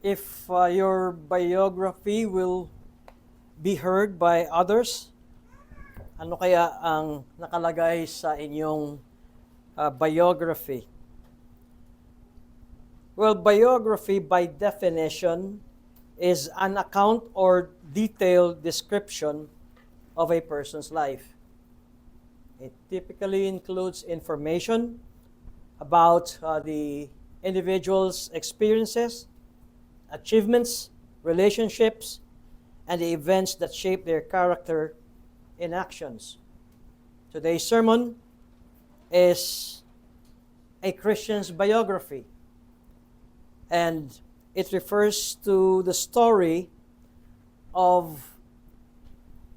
if your biography will be heard by others, ano kaya ang nakalagay sa inyong biography? Well, biography by definition is an account or detailed description of a person's life. It typically includes information about the individual's experiences, achievements, relationships, and the events that shape their character and actions. Today's sermon is a Christian's biography, and it refers to the story of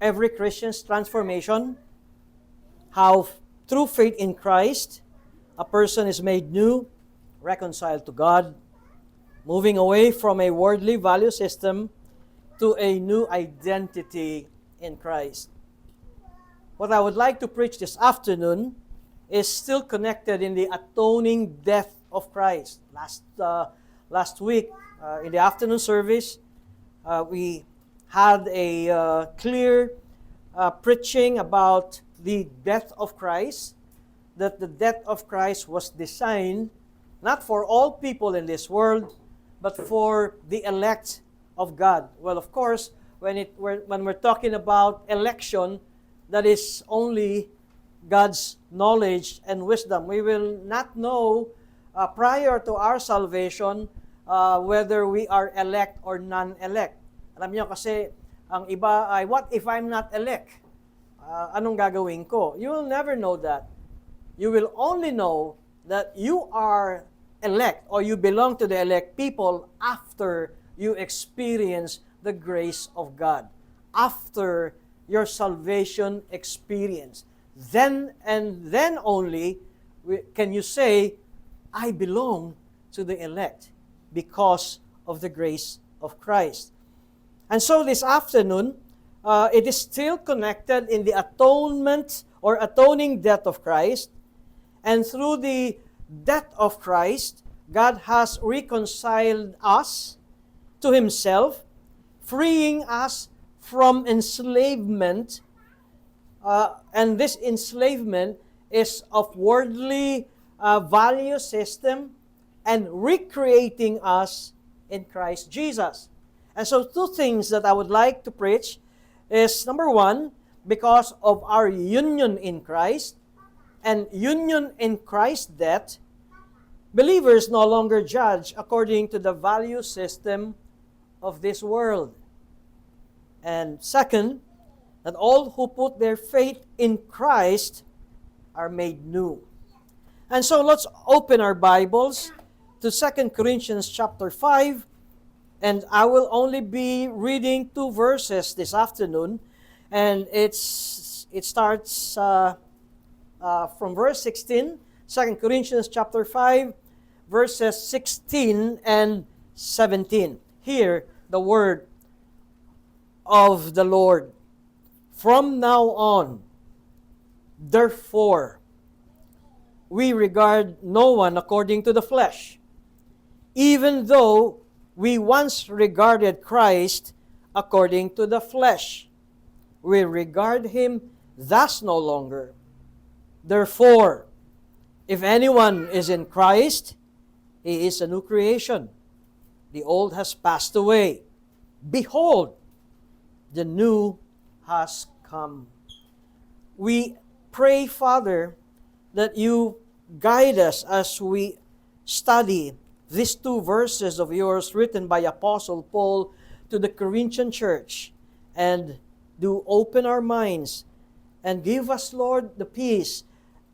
every Christian's transformation, how through faith in Christ, a person is made new, reconciled to God, moving away from a worldly value system to a new identity in Christ. What I would like to preach this afternoon is still connected in the atoning death of Christ. Last week, in the afternoon service, we had a clear preaching about the death of Christ, that the death of Christ was designed not for all people in this world, but for the elect of God. Well, of course, when we're talking about election, that is only God's knowledge and wisdom. We will not know prior to our salvation whether we are elect or non-elect. Alam niyo kasi, ang iba ay, what if I'm not elect? Anong gagawin ko? You will never know that. You will only know that you are elect or you belong to the elect people after you experience the grace of God, after your salvation experience. Then and then only can you say, I belong to the elect because of the grace of Christ. And so this afternoon, it is still connected in the atonement or atoning death of Christ. And through the death of Christ, God has reconciled us to Himself, freeing us from enslavement. And this enslavement is of worldly value system and recreating us in Christ Jesus. And so two things that I would like to preach is, number one, because of our union in Christ and union in Christ's death, believers no longer judge according to the value system of this world. And second, that all who put their faith in Christ are made new. And so let's open our Bibles to 2 Corinthians chapter 5, and I will only be reading 2 verses this afternoon, and it starts from verse 16, 2 Corinthians chapter 5, verses 16 and 17. Hear the word of the Lord. From now on, therefore, we regard no one according to the flesh, even though we once regarded Christ according to the flesh. We regard Him thus no longer. Therefore, if anyone is in Christ, he is a new creation. The old has passed away. Behold, the new has come. We pray, Father, that you guide us as we study these 2 verses of yours written by Apostle Paul to the Corinthian church, and do open our minds and give us, Lord, the peace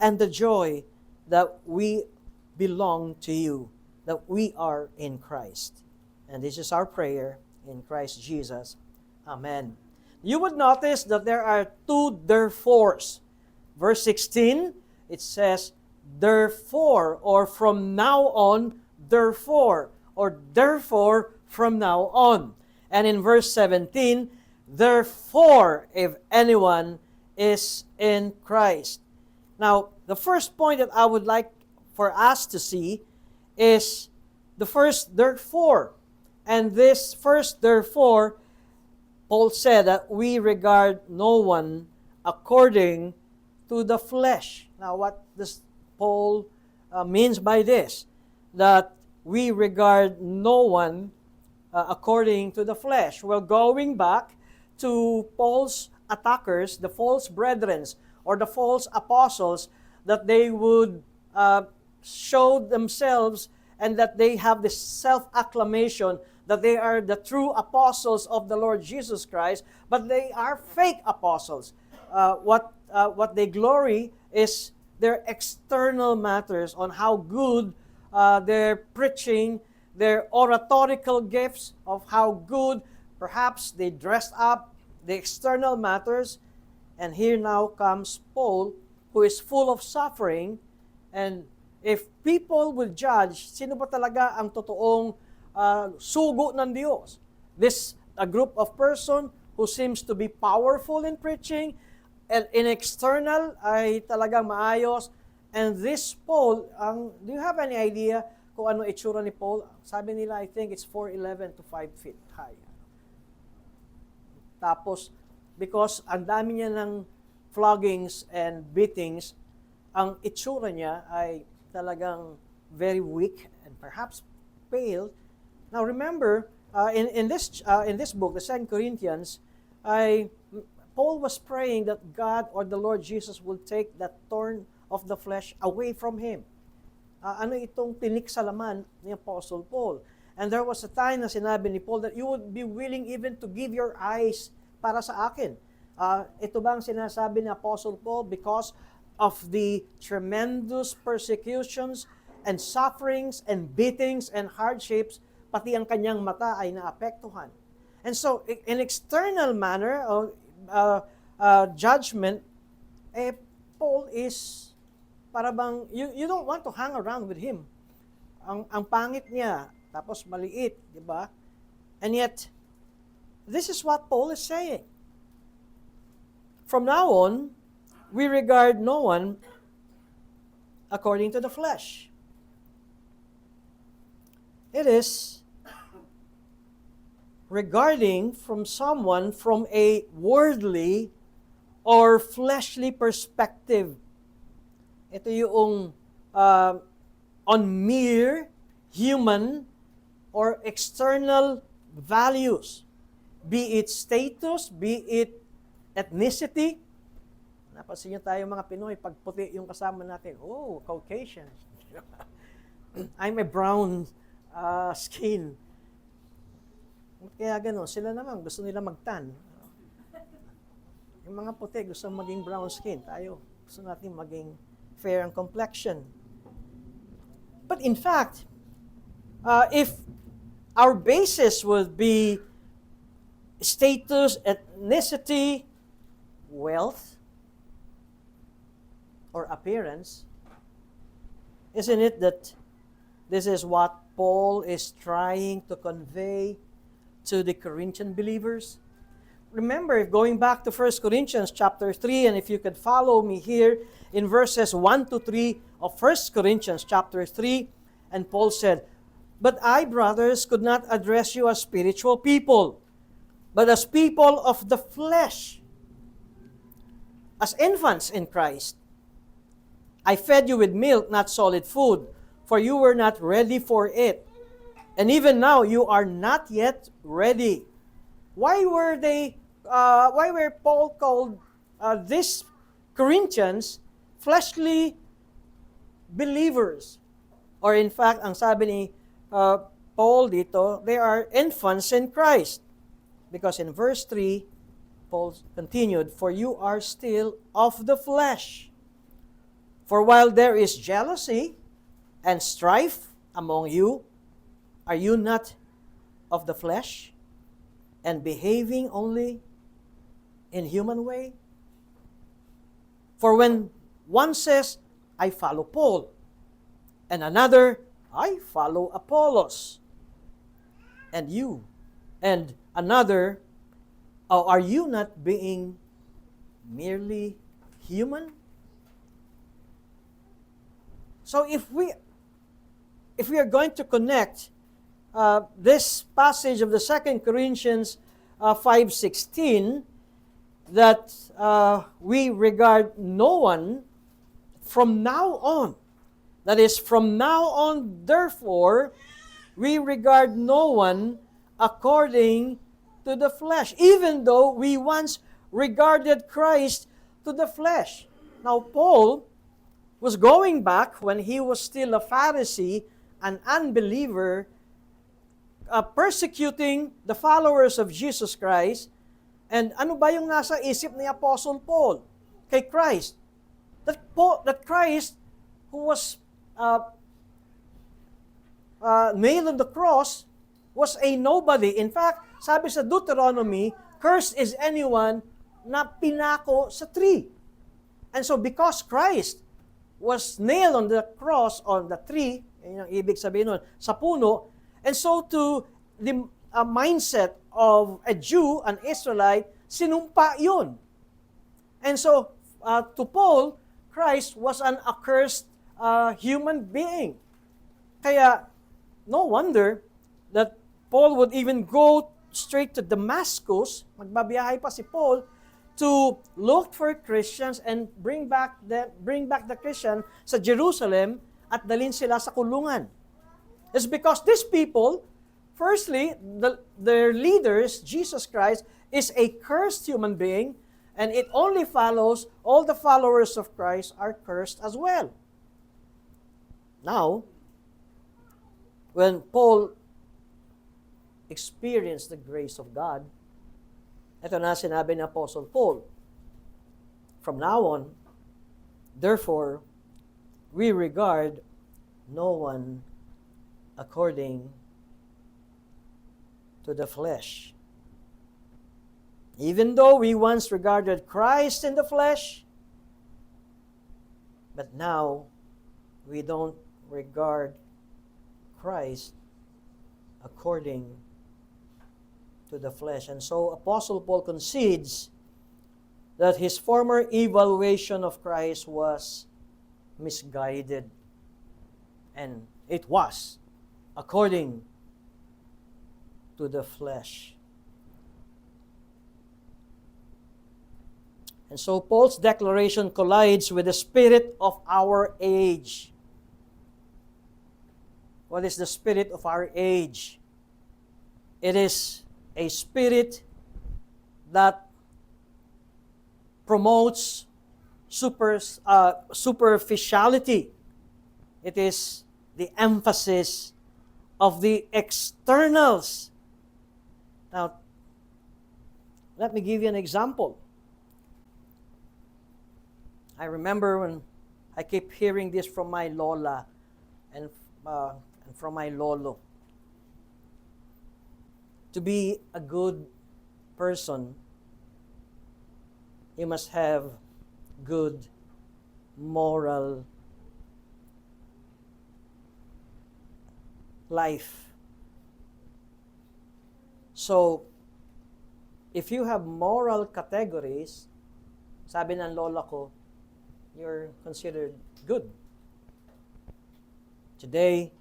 and the joy that we belong to you, that we are in Christ. And this is our prayer in Christ Jesus. Amen. You would notice that there are 2 therefores. Verse 16, it says, therefore, or from now on, therefore, or therefore from now on. And in verse 17, therefore, if anyone is in Christ. Now, the first point that I would like for us to see is the first therefore. And this first, therefore, Paul said that we regard no one according to the flesh. Now, what does Paul means by this? That we regard no one according to the flesh. Well, going back to Paul's attackers, the false brethren, or the false apostles, that they would show themselves and that they have this self-acclamation that they are the true apostles of the Lord Jesus Christ, but they are fake apostles. What they glory is their external matters, on how good their preaching, their oratorical gifts, of how good perhaps they dressed up, the external matters. And here now comes Paul, who is full of suffering. And if people will judge, sino ba talaga ang totoong sugo ng Diyos? A group of person who seems to be powerful in preaching, and in external ay talagang maayos. And this Paul, do you have any idea kung ano itsura ni Paul? Sabi nila, I think it's 4'11" to 5 feet high. Tapos, because ang dami niya ng floggings and beatings, ang itsura niya ay talagang very weak and perhaps pale. Now remember, in this book, the 2 Corinthians, Paul was praying that God or the Lord Jesus will take that thorn of the flesh away from him. Ano itong tinik sa laman ni Apostle Paul? And there was a time na sinabi ni Paul that you would be willing even to give your eyes para sa akin. Ito ba ang sinasabi ni Apostle Paul? Because of the tremendous persecutions and sufferings and beatings and hardships, pati ang kanyang mata ay naapektuhan. And so, in external manner, judgment, Paul is para bang, you don't want to hang around with him. Ang pangit niya, tapos maliit, di ba? And yet, this is what Paul is saying. From now on, we regard no one according to the flesh. It is regarding from someone from a worldly or fleshly perspective. Ito yung on mere human or external values, be it status, be it ethnicity. Napansin niyo tayo mga Pinoy, pag puti yung kasama natin, oh, Caucasian. I'm a brown skin. Kaya gano'n, sila naman, gusto nila mag-tan. Yung mga puti, gusto maging brown skin. Tayo, gusto natin maging fair ang complexion. But in fact, if our basis would be status, ethnicity, wealth, or appearance, isn't it that this is what Paul is trying to convey to the Corinthian believers? Remember, going back to 1 Corinthians chapter 3, and if you could follow me here in verses 1 to 3 of 1 Corinthians chapter 3, and Paul said, "But I, brothers, could not address you as spiritual people, but as people of the flesh, as infants in Christ. I fed you with milk, not solid food, for you were not ready for it. And even now you are not yet ready." Why were Paul called these Corinthians fleshly believers? Or in fact, ang sabi ni Paul dito, they are infants in Christ. Because in verse 3, Paul continued, "For you are still of the flesh. For while there is jealousy and strife among you, are you not of the flesh and behaving only in human way? For when one says, 'I follow Paul,' and another, 'I follow Apollos,' and another, are you not being merely human?" So if we are going to connect this passage of the 2 Corinthians 5:16, that we regard no one from now on. That is, from now on, therefore, we regard no one according to the flesh, even though we once regarded Christ to the flesh. Now, Paul was going back when he was still a Pharisee, an unbeliever, persecuting the followers of Jesus Christ. And ano ba yung nasa isip ni Apostle Paul kay Christ? That Christ, who was nailed on the cross, was a nobody. In fact, sabi sa Deuteronomy, cursed is anyone na pinako sa tree. And so because Christ was nailed on the cross, on the tree, yun ang ibig sabihin nun, sa puno, and so to the mindset of a Jew, an Israelite, sinumpa yun. And so to Paul, Christ was an accursed human being. Kaya no wonder that Paul would even go straight to Damascus, magbabiyahe pa si Paul, to look for Christians and bring back the Christian sa Jerusalem at dalhin sila sa kulungan. It's because these people, firstly, their leaders, Jesus Christ, is a cursed human being, and it only follows all the followers of Christ are cursed as well. Now, when Paul experienced the grace of God, ito na sinabi ni Apostle Paul, from now on, therefore, we regard no one according to the flesh. Even though we once regarded Christ in the flesh, but now we don't regard Christ according to the flesh. And so Apostle Paul concedes that his former evaluation of Christ was misguided. And it was according to the flesh. And so Paul's declaration collides with the spirit of our age. What is the spirit of our age? It is a spirit that promotes superficiality. It is the emphasis of the externals. Now, let me give you an example. I remember when I keep hearing this from my lola and from my lolo. To be a good person, you must have good moral life. So, if you have moral categories, sabi ng lola ko, you're considered good. Today,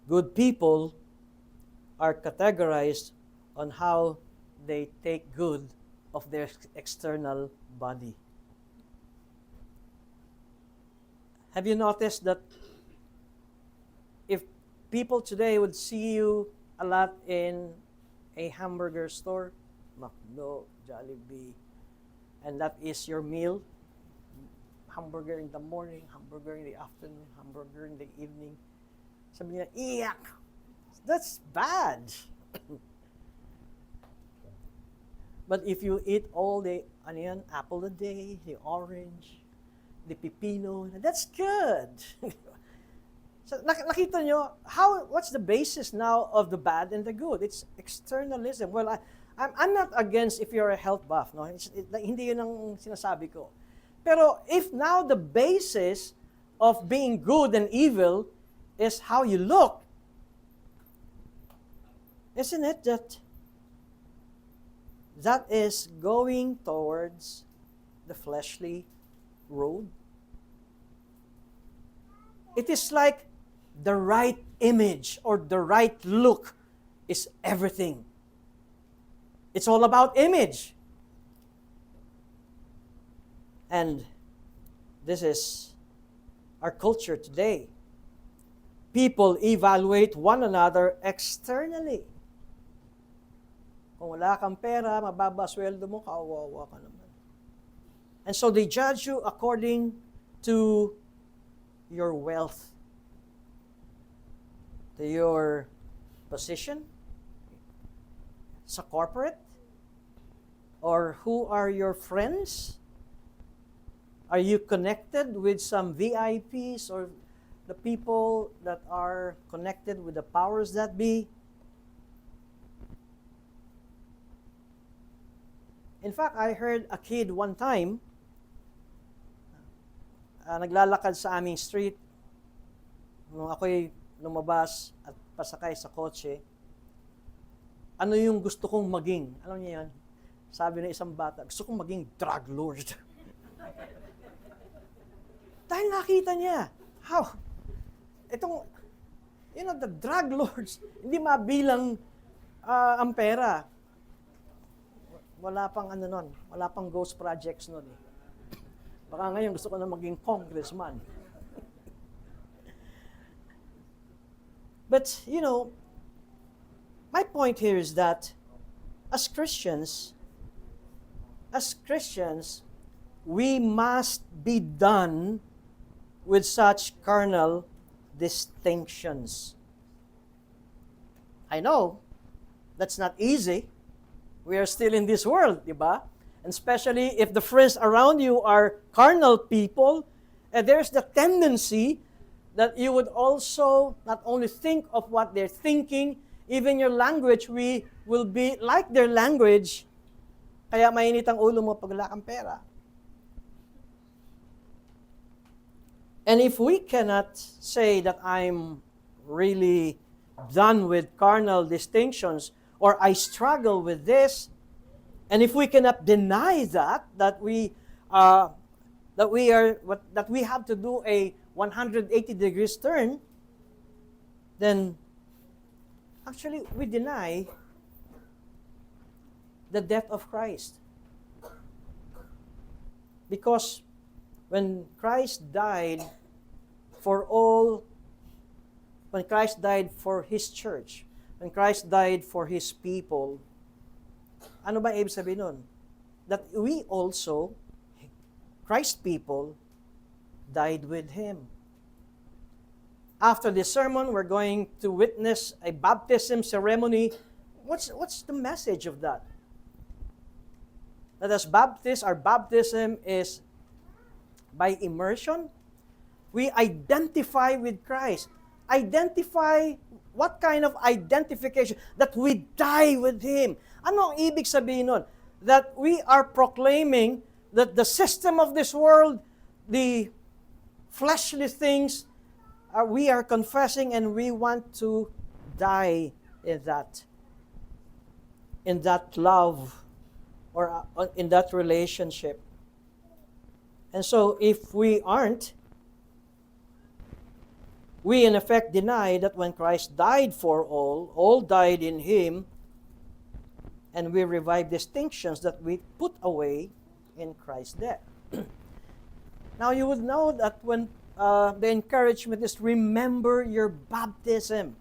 good people are categorized on how they take good of their external body. Have you noticed that if people today would see you a lot in a hamburger store, McDo, Jollibee, and that is your meal, hamburger in the morning, hamburger in the afternoon, hamburger in the evening, sabi niya, iyak! That's bad. But if you eat all the apple a day, the orange, the pipino, that's good. So nakita nyo, what's the basis now of the bad and the good? It's externalism. Well, I'm not against if you're a health buff. No? Hindi yun ang sinasabi ko. Pero if now the basis of being good and evil is how you look, isn't it that is going towards the fleshly road? It is like the right image or the right look is everything. It's all about image. And this is our culture today. People evaluate one another externally. Kung wala kang pera, mababa sweldo mo, kawawa ka naman. And so they judge you according to your wealth, to your position sa corporate, or who are your friends? Are you connected with some VIPs or the people that are connected with the powers that be? In fact, I heard a kid one time, naglalakad sa aming street, nung ako'y lumabas at pasakay sa kotse, ano yung gusto kong maging? Alam niyo yan? Sabi ng isang bata, gusto kong maging drug lord. Dahil nakita niya, how? Itong, the drug lords, hindi mabilang ang pera. Wala pang wala pang ghost projects nun eh. Baka ngayon gusto ko na maging congressman. But, my point here is that as Christians, we must be done with such carnal distinctions. I know that's not easy. We are still in this world, di ba? And especially if the friends around you are carnal people, there's the tendency that you would also not only think of what they're thinking, even your language will be like their language. Kaya mainit ang ulo mo pag wala kang pera. And if we cannot say that I'm really done with carnal distinctions, or I struggle with this, and if we cannot deny that we have to do a 180 degrees turn, then actually we deny the death of Christ. Because when Christ died for His church, when Christ died for His people, ano ba ibig sabihin nun? That we also, Christ's people, died with Him. After this sermon, we're going to witness a baptism ceremony. What's the message of that? That as Baptists, our baptism is by immersion. We identify with Christ. Identify, what kind of identification? That we die with Him. Ano ang ibig sabihin nun? That we are proclaiming that the system of this world, the fleshly things, we are confessing and we want to die in that love or in that relationship. And so if we aren't, we in effect deny that when Christ died for all died in Him, and we revive distinctions that we put away in Christ's death. Now you would know that when the encouragement is remember your baptism.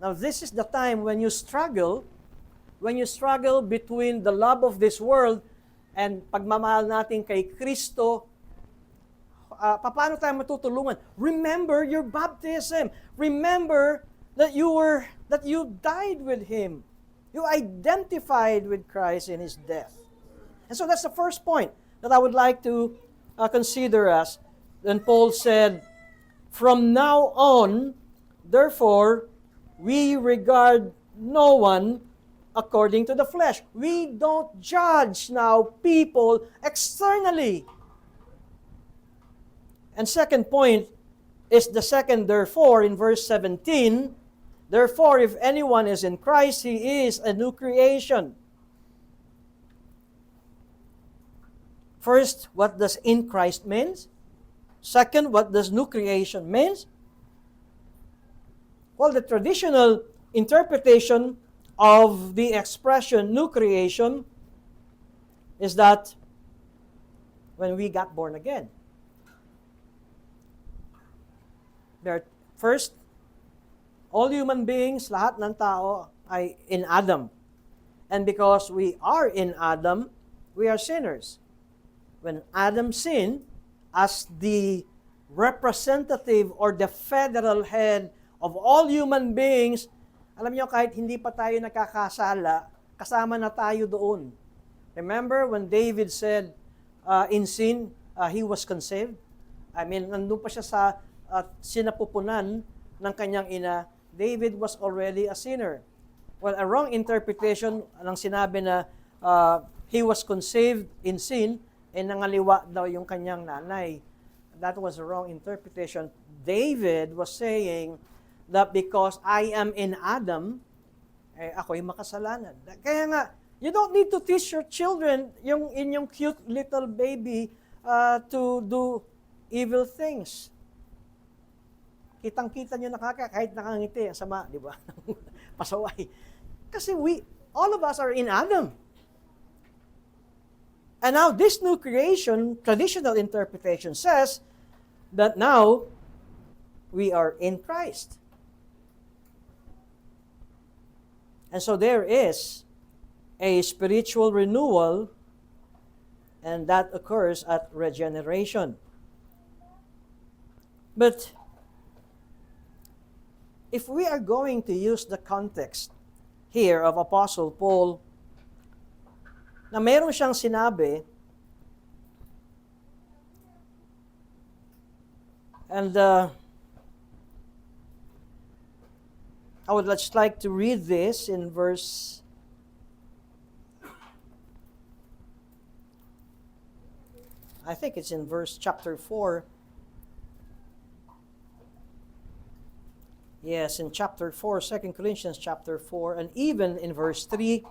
Now this is the time when you struggle between the love of this world and pagmamahal natin kay Kristo. Paano tayo matutulungan? Remember your baptism. Remember that you died with Him. You identified with Christ in His death. And so that's the first point that I would like to consider as. Then Paul said, from now on, therefore, we regard no one according to the flesh. We don't judge now people externally. And second point is the second therefore in verse 17. Therefore, if anyone is in Christ, he is a new creation. First, what does in Christ means? Second, what does new creation means? Well, the traditional interpretation of the expression new creation is that when we got born again. First, all human beings, lahat ng tao ay in Adam. And because we are in Adam, we are sinners. When Adam sinned, as the representative or the federal head of all human beings, alam niyo, kahit hindi pa tayo nakakasala, kasama na tayo doon. Remember when David said, in sin, he was conceived? I mean, nandun pa siya sa sinapupunan ng kanyang ina. David was already a sinner. Well, a wrong interpretation ng sinabi na he was conceived in sin, nangaliwa daw yung kanyang nanay. That was a wrong interpretation. David was saying that because I am in Adam, ako'y makasalanan. Kaya nga, you don't need to teach your children, yung inyong cute little baby, to do evil things. Kitang-kita nyo kahit nakangiti, ang sama, di ba? Pasaway. Kasi all of us are in Adam. And now, this new creation, traditional interpretation says that now, we are in Christ. And so there is a spiritual renewal, and that occurs at regeneration. But if we are going to use the context here of Apostle Paul, na meron siyang sinabi, and I would just like to read this in verse 4. Yes, in chapter 4, 2 Corinthians chapter 4, and even in verse 3,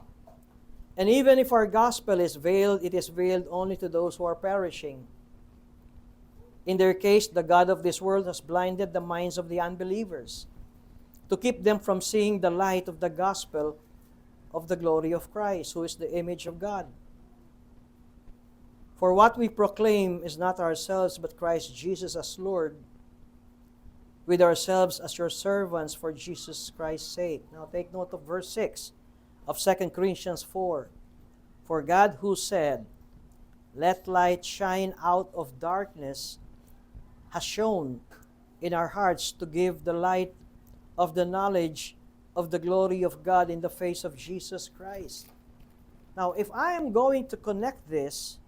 and even if our gospel is veiled, it is veiled only to those who are perishing. In their case, the God of this world has blinded the minds of the unbelievers to keep them from seeing the light of the gospel of the glory of Christ, who is the image of God. For what we proclaim is not ourselves, but Christ Jesus as Lord, with ourselves as your servants for Jesus Christ's sake. Now take note of verse 6 of 2 Corinthians 4. For God who said, let light shine out of darkness, has shown in our hearts to give the light of the knowledge of the glory of God in the face of Jesus Christ. Now, if I am going to connect this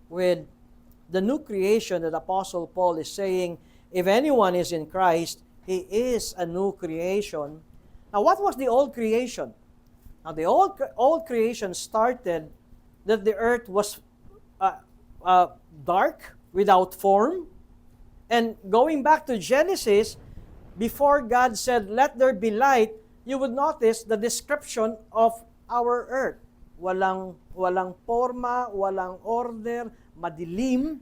with the new creation that Apostle Paul is saying, if anyone is in Christ, he is a new creation. Now, what was the old creation? Now, the old creation started that the earth was dark, without form. And going back to Genesis, before God said, let there be light, you would notice the description of our earth. Walang forma, walang order, madilim.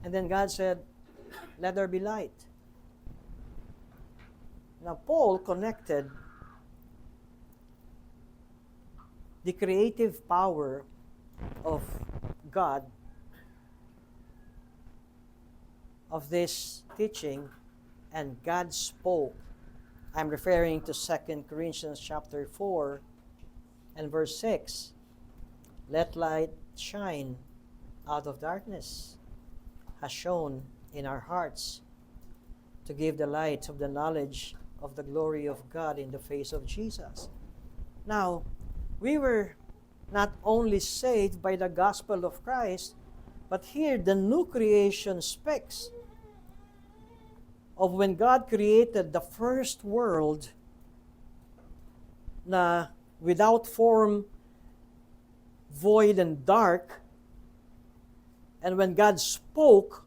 And then God said, let there be light. Now, Paul connected the creative power of God, of this teaching, and God spoke. I'm referring to 2 Corinthians chapter 4 and verse 6. Let light shine out of darkness, has shown in our hearts to give the light of the knowledge of the glory of God in the face of Jesus. Now, we were not only saved by the gospel of Christ, but here the new creation speaks of when God created the first world na without form, void, and dark, and when God spoke,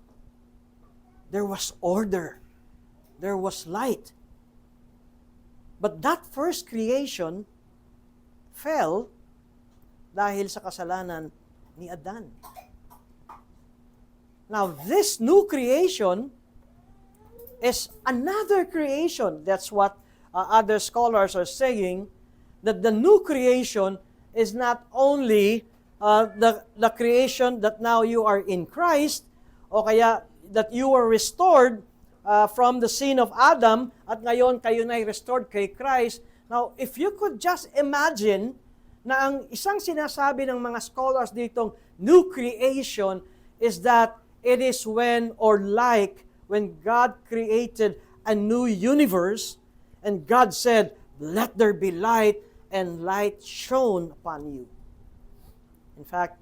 there was order, there was light. But that first creation fell dahil sa kasalanan ni Adan. Now, this new creation is another creation. That's what other scholars are saying, that the new creation is not only the creation that now you are in Christ, o kaya that you were restored from the sin of Adam, at ngayon kayo na restored kay Christ. Now, if you could just imagine na ang isang sinasabi ng mga scholars ditong new creation is that it is when, or like, when God created a new universe, and God said, "Let there be light," and light shone upon you. In fact,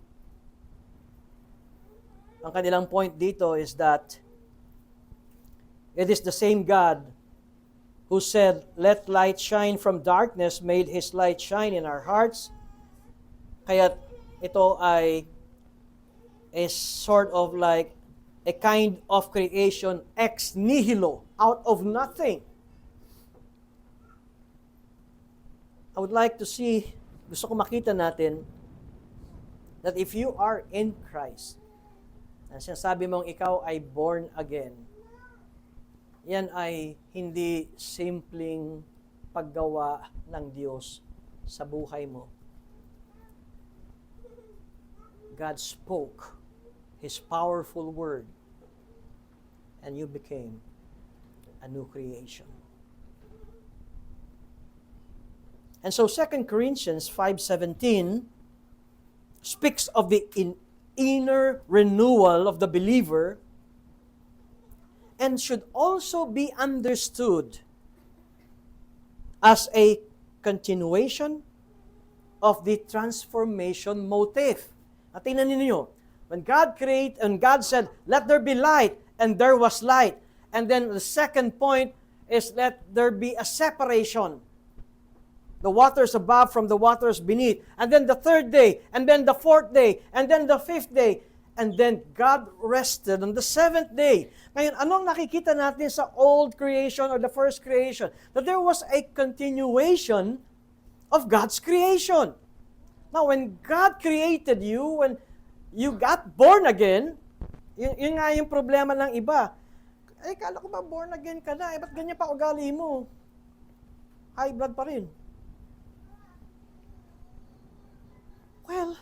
ang kanilang point dito is that it is the same God who said, "Let light shine from darkness," made His light shine in our hearts. Kaya ito ay is sort of like a kind of creation ex nihilo, out of nothing. I would like to see, gusto ko makita natin, that if you are in Christ, ang sinasabi mong ikaw ay born again, yan ay hindi simpleng paggawa ng Diyos sa buhay mo. God spoke His powerful word, and you became a new creation. And so 2 Corinthians 5:17 speaks of the inner renewal of the believer, and should also be understood as a continuation of the transformation motive. At tingnan ninyo, when God said, "Let there be light," and there was light. And then the second point is, let there be a separation. The waters above from the waters beneath. And then the third day, and then the fourth day, and then the fifth day. And then God rested on the seventh day. Ngayon, anong nakikita natin sa old creation or the first creation? That there was a continuation of God's creation. Now, when God created you, when you got born again, yun nga yung problema ng iba. Ay, kala ko ba born again ka na? Ba't ganyan pa ugali mo? High blood pa rin. Well,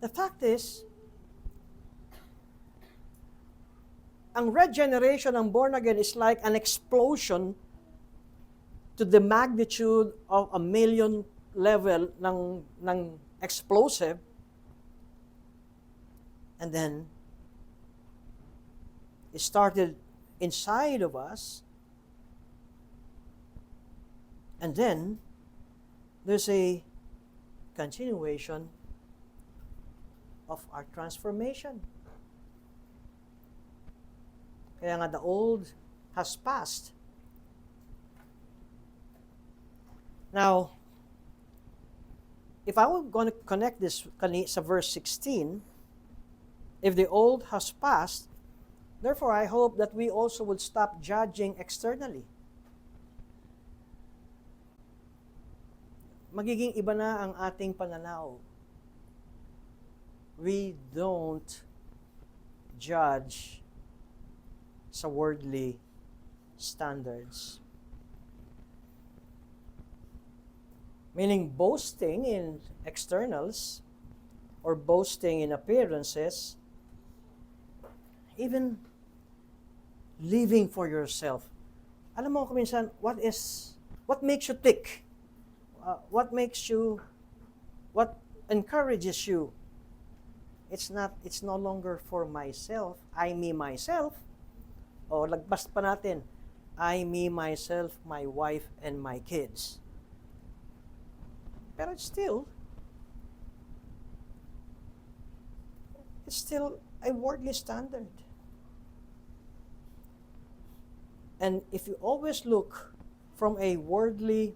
the fact is, ang regeneration ng born again is like an explosion to the magnitude of a million level ng explosive. And then, it started inside of us. And then, there's a continuation of our transformation. Kaya nga, the old has passed. Now, if I were going to connect this sa verse 16, if the old has passed, therefore I hope that we also would stop judging externally. Magiging iba na ang ating pananaw. We don't judge sa worldly standards. Meaning boasting in externals or boasting in appearances, even living for yourself. Alam mo kuminsan, what makes you tick? What encourages you? It's no longer for myself. I, me, myself. O lagpas pa natin, I, me, myself, my wife, and my kids. Pero it's still a worldly standard. And if you always look from a worldly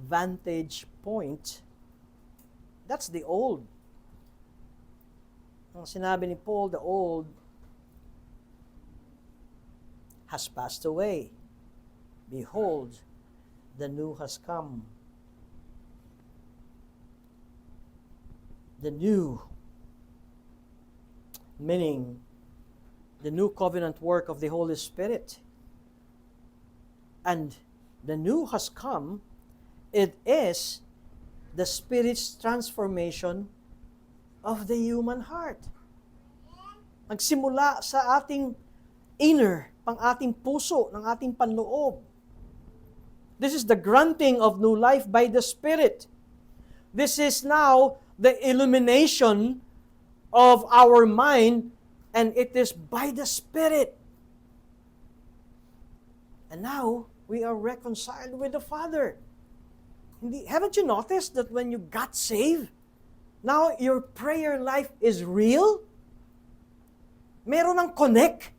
vantage point, that's the old. Ang sinabi ni Paul, the old has passed away. Behold, the new has come. The new, meaning the new covenant work of the Holy Spirit. And the new has come. It is the Spirit's transformation of the human heart. Nagsimula sa ating inner, pang ating puso, ng ating panloob. This is the granting of new life by the Spirit. This is now the illumination of our mind, and it is by the Spirit. And now, we are reconciled with the Father. Haven't you noticed that when you got saved, now your prayer life is real? Meron ng connect.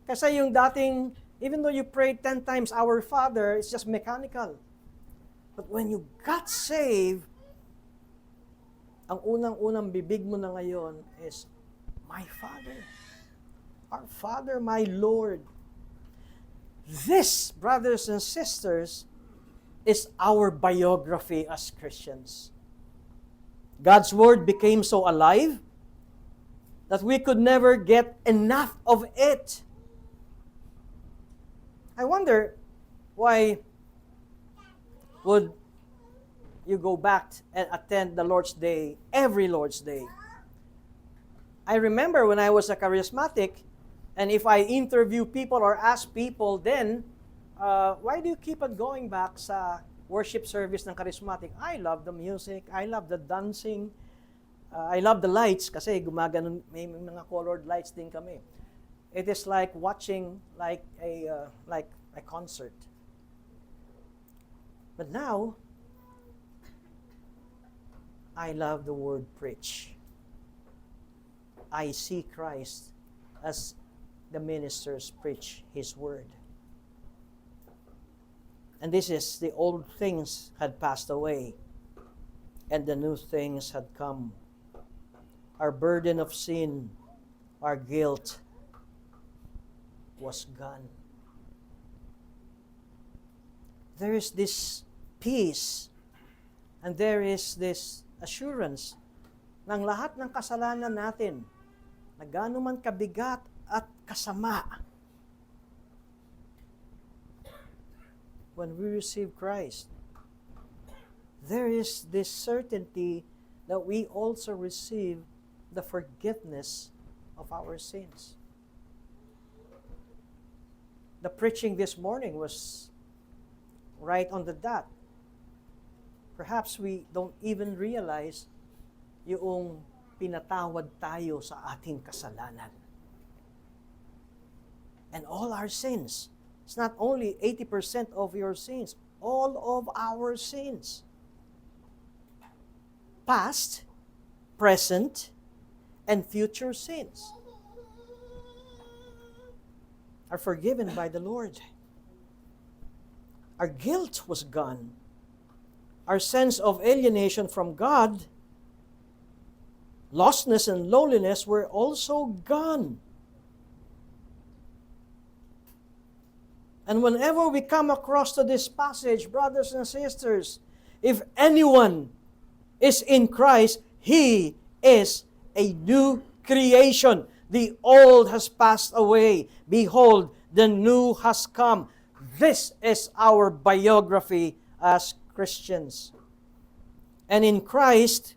Kasi yung dating, even though you prayed 10 times, Our Father, it's just mechanical. But when you got saved, ang unang-unang bibig mo na ngayon is, My Father, our Father, my Lord. This, brothers and sisters, is our biography as Christians. God's Word became so alive that we could never get enough of it. I wonder why would you go back and attend the Lord's Day, every Lord's Day. I remember when I was a charismatic, and if I interview people or ask people then, why do you keep on going back sa worship service ng charismatic? I love the music, I love the dancing, I love the lights kasi gumaganon, may mga colored lights din kami. It is like watching like a concert. But now, I love the word preach. I see Christ as the ministers preach His word. And this is, the old things had passed away, and the new things had come. Our burden of sin, our guilt, was gone. There is this peace, and there is this assurance ng lahat ng kasalanan natin, na gaano man kabigat at kasama, when we receive Christ, there is this certainty that we also receive the forgiveness of our sins. The preaching this morning was right on the dot. Perhaps we don't even realize yung pinatawad tayo sa ating kasalanan. And all our sins. It's not only 80% of your sins, all of our sins. Past, present, and future sins are forgiven by the Lord. Our guilt was gone. Our sense of alienation from God, lostness and loneliness were also gone. And whenever we come across to this passage, brothers and sisters, if anyone is in Christ, he is a new creation. The old has passed away. Behold, the new has come. This is our biography as Christians. And in Christ,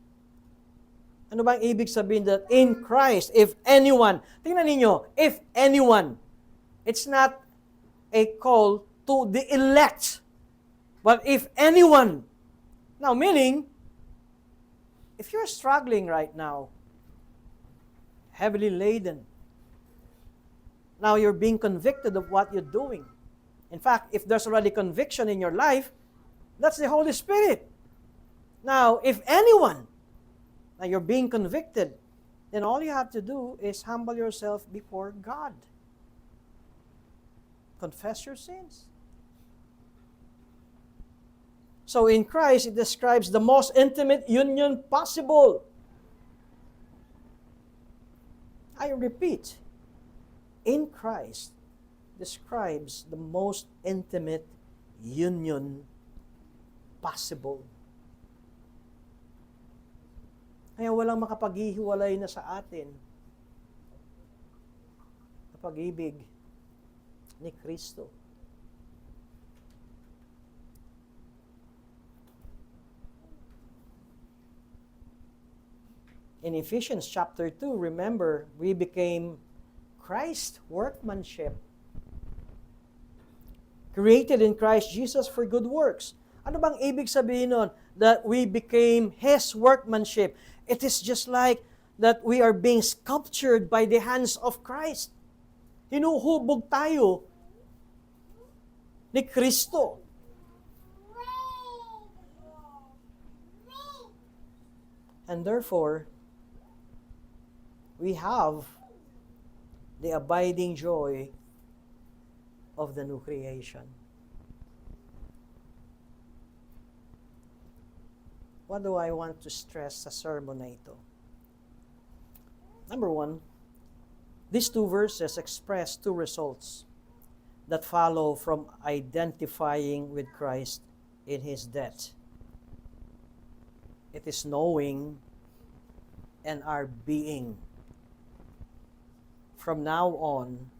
ano bang ibig sabihin that in Christ, if anyone, tingnan ninyo, if anyone, it's not a call to the elect, but if anyone. Now, meaning, if you're struggling right now, heavily laden, now you're being convicted of what you're doing. In fact, if there's already conviction in your life, that's the Holy Spirit. Now, if anyone, now you're being convicted, then all you have to do is humble yourself before God. Confess your sins. So in Christ, it describes the most intimate union possible. I repeat, in Christ describes the most intimate union possible. Kaya walang makapaghihiwalay na sa atin pag-ibig ni Kristo. In Ephesians chapter 2, remember, we became Christ's workmanship, created in Christ Jesus for good works. Ano bang ibig sabihin nun? That we became His workmanship. It is just like that we are being sculptured by the hands of Christ. Hinuhubog tayo ni Kristo. And therefore, we have the abiding joy of the new creation. What do I want to stress sa sermon na ito? Number one, these two verses express two results that follow from identifying with Christ in His death. It is knowing and our being. From now on,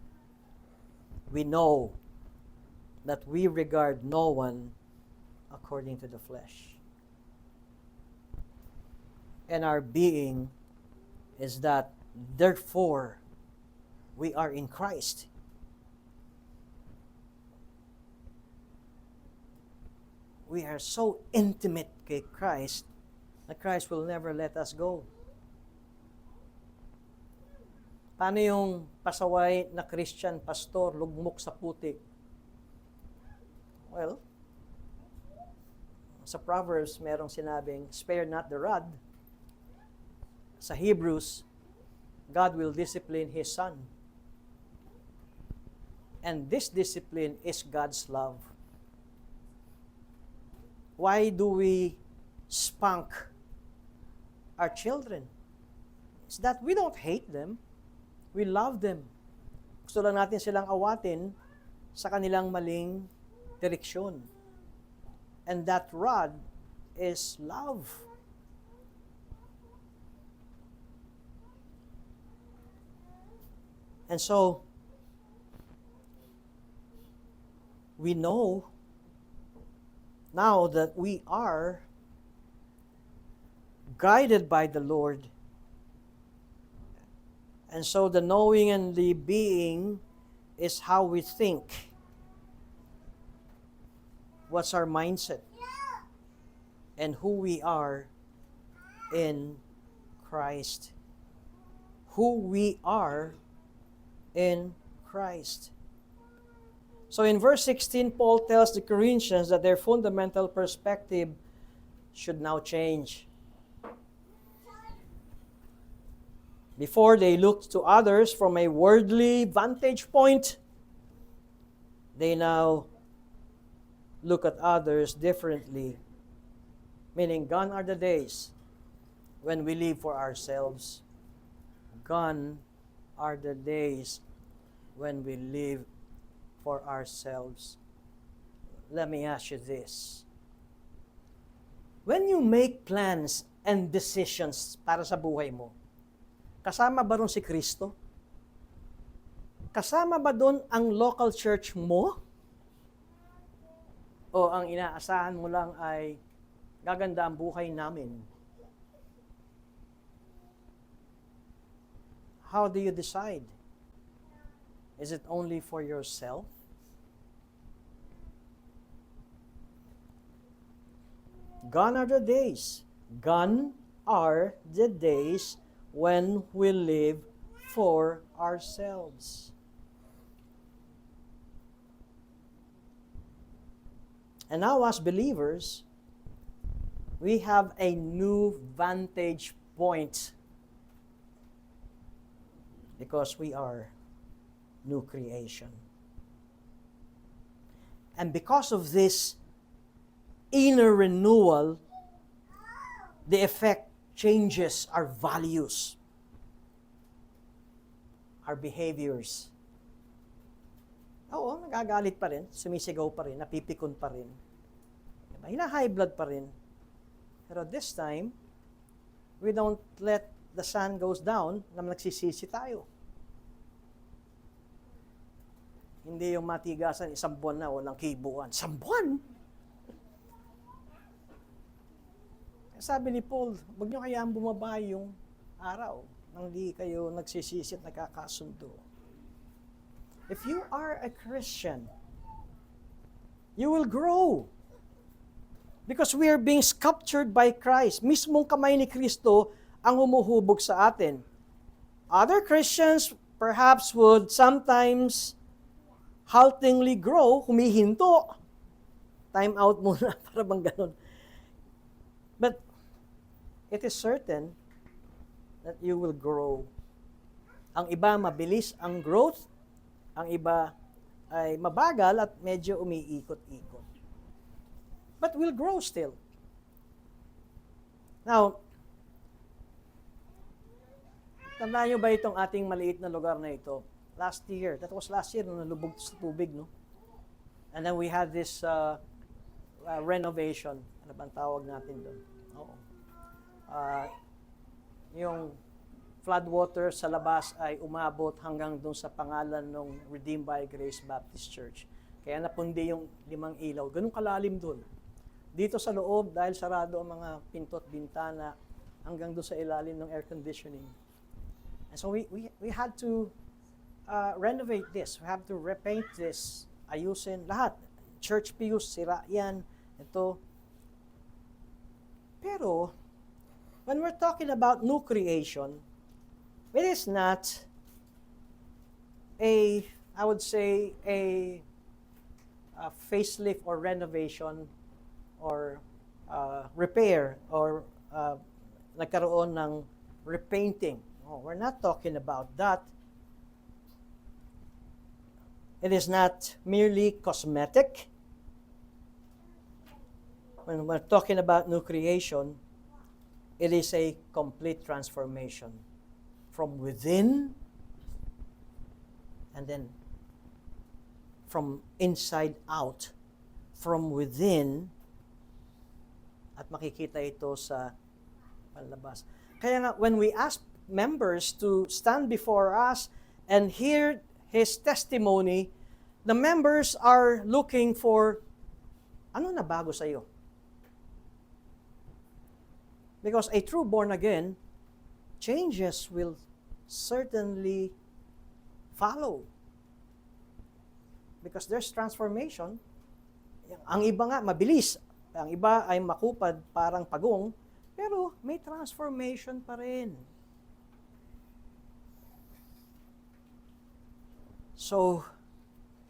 we know that we regard no one according to the flesh. And our being is that, therefore, we are in Christ. We are so intimate kay Christ that Christ will never let us go. Paano yung pasaway na Christian pastor, lugmok sa putik? Well, sa Proverbs, merong sinabing, spare not the rod. Sa Hebrews, God will discipline His Son. And this discipline is God's love. Why do we spank our children? It's that we don't hate them. We love them. Gusto lang natin silang awatin sa kanilang maling direksyon. And that rod is love. And so, we know now that we are guided by the Lord. And so the knowing and the being is how we think. What's our mindset? And who we are in Christ. Who we are in Christ. So in verse 16, Paul tells the Corinthians that their fundamental perspective should now change. Before, they looked to others from a worldly vantage point. They now look at others differently. Meaning, gone are the days when we live for ourselves. Gone are the days when we live for ourselves. Let me ask you this. When you make plans and decisions para sa buhay mo, kasama ba ron si Kristo? Kasama ba doon ang local church mo? O ang inaasahan mo lang ay gaganda ang buhay namin? How do you decide? Is it only for yourself? Gone are the days. Gone are the days when we live for ourselves. And now as believers, we have a new vantage point because we are new creation. And because of this inner renewal, the effect changes our values, our behaviors. Oo, nagagalit pa rin, sumisigaw pa rin, napipikon pa rin. Diba? Hina-high blood pa rin. Pero this time, we don't let the sun goes down na nagsisisi tayo. Hindi yung matigasan, 1 buwan na, walang kibuan. 1 buwan? Sabi ni Paul, huwag nyo kayaan bumaba yung araw nang di kayo nagsisisit, nagkakasundo. If you are a Christian, you will grow. Because we are being sculptured by Christ. Mismong kamay ni Kristo ang humuhubog sa atin. Other Christians perhaps would sometimes haltingly grow, humihinto. Time out muna, para bang ganun. But it is certain that you will grow. Ang iba mabilis ang growth, ang iba ay mabagal at medyo umiikot-ikot. But we'll grow still. Now, tandaan nyo ba itong ating maliit na lugar na ito? Last year, that was last year, nung nalubog sa tubig, no? And then we had this renovation. Ano bang tawag natin doon? Oo. Yung floodwater sa labas ay umabot hanggang doon sa pangalan ng Redeemed by Grace Baptist Church. Kaya napundi yung 5 ilaw. Ganun kalalim doon. Dito sa loob, dahil sarado ang mga pinto at bintana, hanggang doon sa ilalim ng air conditioning. And so we had to renovate this. We have to repaint this. Ayusin lahat. Church pews, sira yan. Ito. Pero, when we're talking about new creation, it is not I would say, a facelift or renovation or repair or nagkaroon ng repainting. Oh, we're not talking about that. It is not merely cosmetic. When we're talking about new creation, it is a complete transformation from within and then from inside out, from within, at makikita ito sa panlabas. Kaya nga, when we ask members to stand before us and hear his testimony, the members are looking for, ano na bago sa iyo? Because a true born again, changes will certainly follow. Because there's transformation. Ang iba nga mabilis, ang iba ay makupad parang pagong, pero may transformation pa rin. So,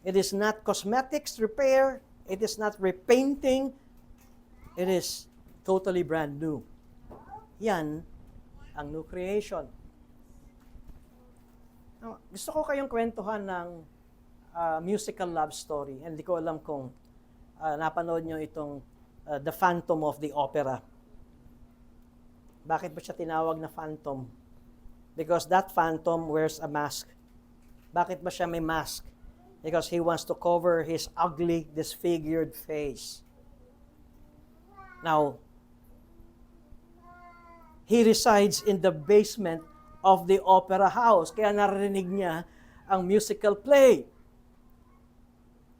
it is not cosmetics repair, it is not repainting, it is totally brand new. Yan ang new creation. Now, gusto ko kayong kwentuhan ng musical love story. Hindi ko alam kung napanood nyo itong The Phantom of the Opera. Bakit ba siya tinawag na phantom? Because that phantom wears a mask. Bakit ba siya may mask? Because he wants to cover his ugly, disfigured face. Now, he resides in the basement of the opera house. Kaya narinig niya ang musical play.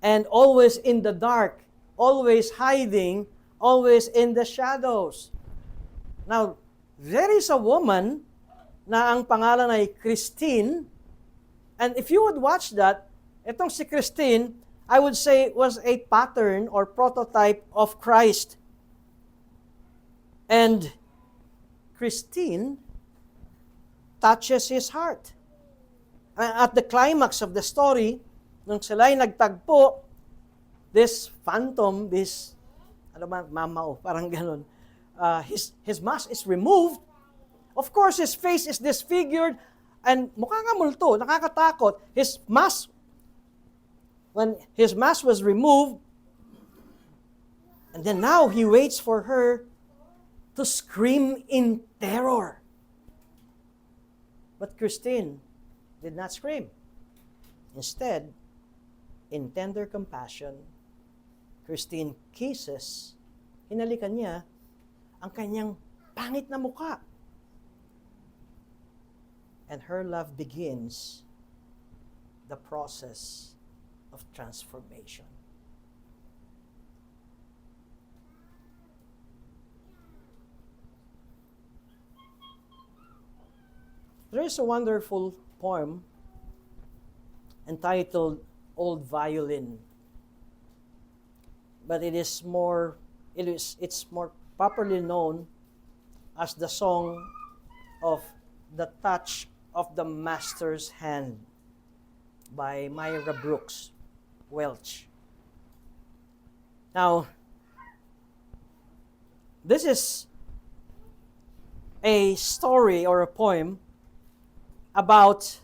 And always in the dark, always hiding, always in the shadows. Now, there is a woman na ang pangalan ay Christine. And if you would watch that, itong si Christine, I would say was a pattern or prototype of Christ. And Christine touches his heart. At the climax of the story, nung sila'y nagtagpo, this phantom, this, ano ba, mamao, parang ganun, his mask is removed. Of course, his face is disfigured, and mukha nga multo, nakakatakot. When his mask was removed, and then now he waits for her to scream in terror. But Christine did not scream. Instead, in tender compassion, Christine kisses, hinalikan niya ang kanyang pangit na mukha. And her love begins the process of transformation. There is a wonderful poem entitled Old Violin, but it's more properly known as the song of The Touch of the Master's Hand by Myra Brooks Welch. Now, this is a story or a poem about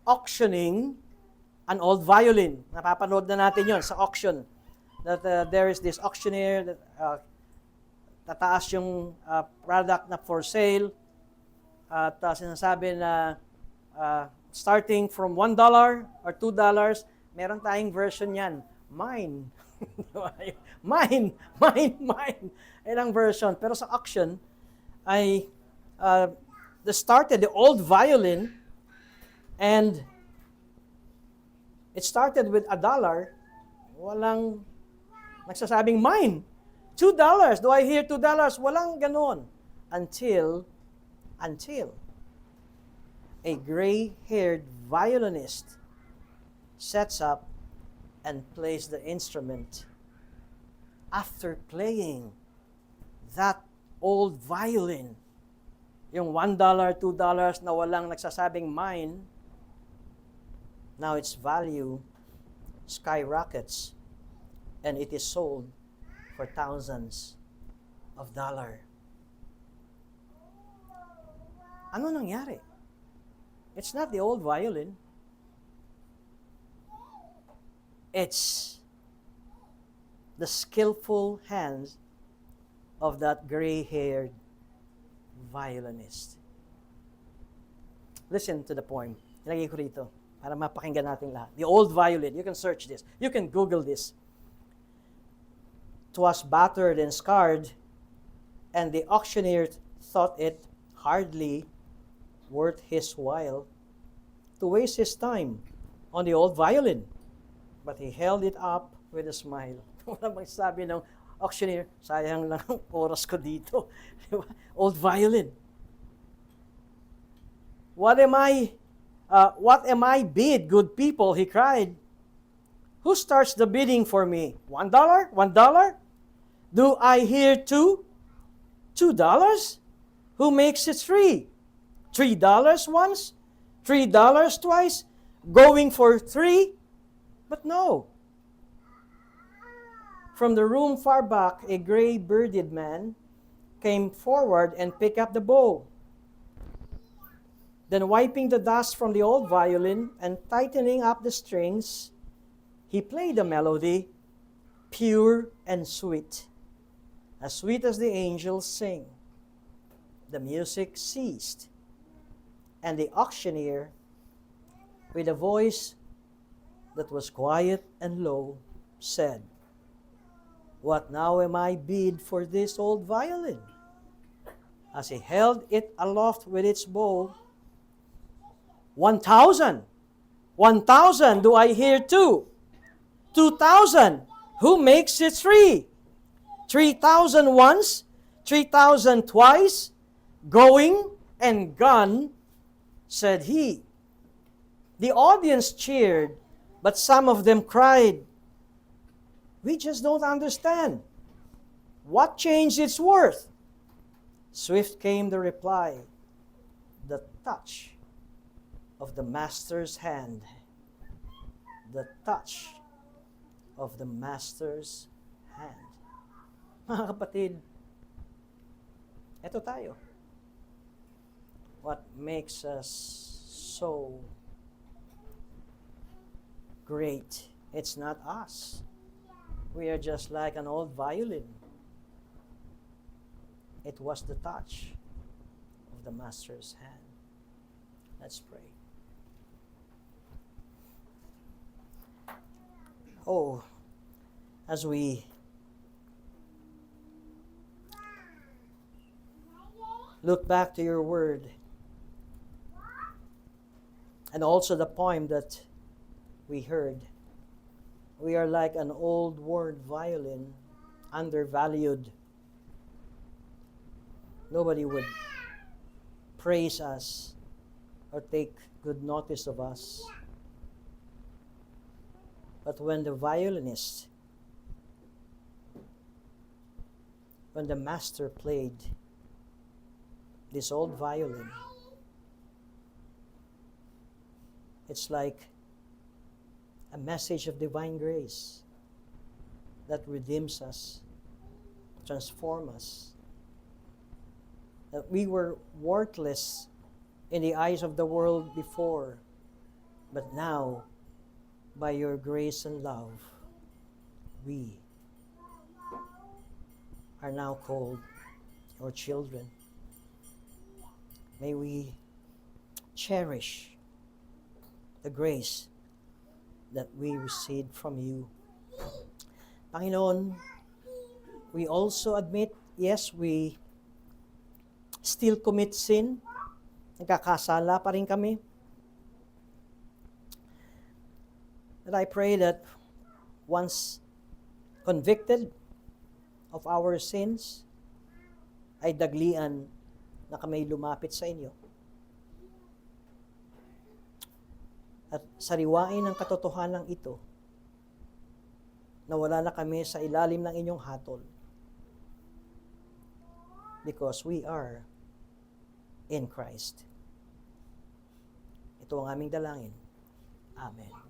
auctioning an old violin. Napapanood na natin yon sa auction. That there is this auctioneer that tataas yung product na for sale at sinasabi na starting from $1 or $2, meron tayong version yan. Mine. mine. Yan ang version. Pero sa auction ay the old violin, and it started with $1. Walang nagsasabing mine. $2. Do I hear $2? Walang ganon. Until a gray-haired violinist sets up and plays the instrument. After playing that old violin, yung $1, $2 na walang nagsasabing mine, now its value skyrockets and it is sold for thousands of dollars. Ano nangyari? It's not the old violin. It's the skillful hands of that gray-haired violinist. Listen to the poem. Ilagay ko rito para mapakinggan natin lahat. The old violin. You can search this. You can Google this. 'Twas battered and scarred, and the auctioneer thought it hardly worth his while to waste his time on the old violin. But he held it up with a smile. Wala bang sabi ng auctioneer, sayang lang ang oras ko dito. Old violin. What am I bid, good people, he cried. Who starts the bidding for me? $1? $1? Do I hear $2? $2? Who makes it $3? $3 once? $3 twice? Going for $3? But no. From the room far back, a gray-bearded man came forward and picked up the bow. Then wiping the dust from the old violin and tightening up the strings, he played a melody, pure and sweet as the angels sing. The music ceased, and the auctioneer, with a voice that was quiet and low, said, "What now am I bid for this old violin?" As he held it aloft with its bow, 1,000. 1,000. Do I hear $2? 2,000. Who makes it $3? 3,000 once? 3,000 twice? Going and gone, said he. The audience cheered, but some of them cried, "We just don't understand. What changed its worth?" Swift came the reply, "The touch of the master's hand." The touch of the master's hand. Mga kapatid, eto tayo. What makes us so great? It's not us. We are just like an old violin. It was the touch of the master's hand. Let's pray. Oh, as we look back to your word, and also the poem that we heard, we are like an old worn violin, undervalued. Nobody would praise us or take good notice of us. But when the violinist, when the master played this old violin, it's like a message of divine grace that redeems us, transforms us. That we were worthless in the eyes of the world before, but now, by your grace and love, we are now called your children. May we cherish the grace that we received from you. Panginoon, we also admit, yes, we still commit sin. Nagkakasala pa rin kami. But I pray that once convicted of our sins, ay daglian na kami lumapit sa inyo. At sariwain ang katotohanan ito na wala na kami sa ilalim ng inyong hatol. Because we are in Christ. Ito ang aming dalangin. Amen.